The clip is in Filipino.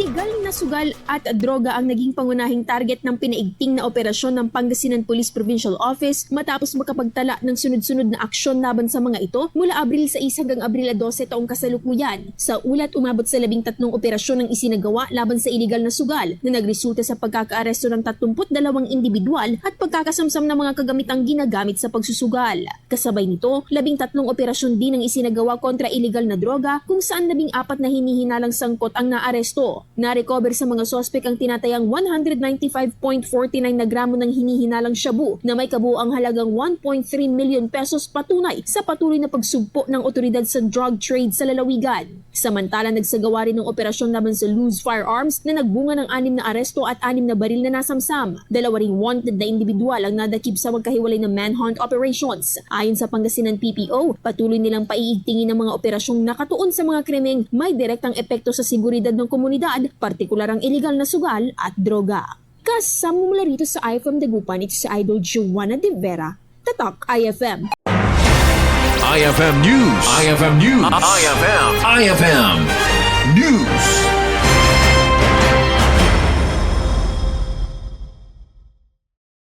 Iligal na sugal at droga ang naging pangunahing target ng pinaigting na operasyon ng Pangasinan Police Provincial Office matapos makapagtala ng sunod-sunod na aksyon laban sa mga ito mula Abril 6 hanggang Abril 12 taong kasalukuyan. Sa ulat, umabot sa 13 operasyon ang isinagawa laban sa iligal na sugal na nagresulta sa pagkakaaresto ng 32 individual at pagkakasamsam ng mga kagamitang ginagamit sa pagsusugal. Kasabay nito, 13 operasyon din ang isinagawa kontra iligal na droga kung saan 14 na hinihinalang sangkot ang naaresto. Na-recover sa mga sospek ang tinatayang 195.49 na gramo ng hinihinalang shabu na may kabuuang halagang 1.3 million pesos patunay sa patuloy na pagsugpo ng otoridad sa drug trade sa lalawigan. Samantala, nagsagawa rin ng operasyon laban sa loose firearms na nagbunga ng 6 na aresto at 6 na baril na nasamsam. 2 ring wanted na individual ang nadakip sa magkahiwalay na manhunt operations. Ayon sa Pangasinan Ppo, patuloy nilang paiigtingin ang mga operasyong nakatuon sa mga krimeng may direktang epekto sa seguridad ng komunidad, partikular ang iligal na sugal at droga. Kasama mula rito sa IFM Dagupan, ito si Idol Joanna De Vera, Tatak IFM. IFM News. IFM News. IFM News.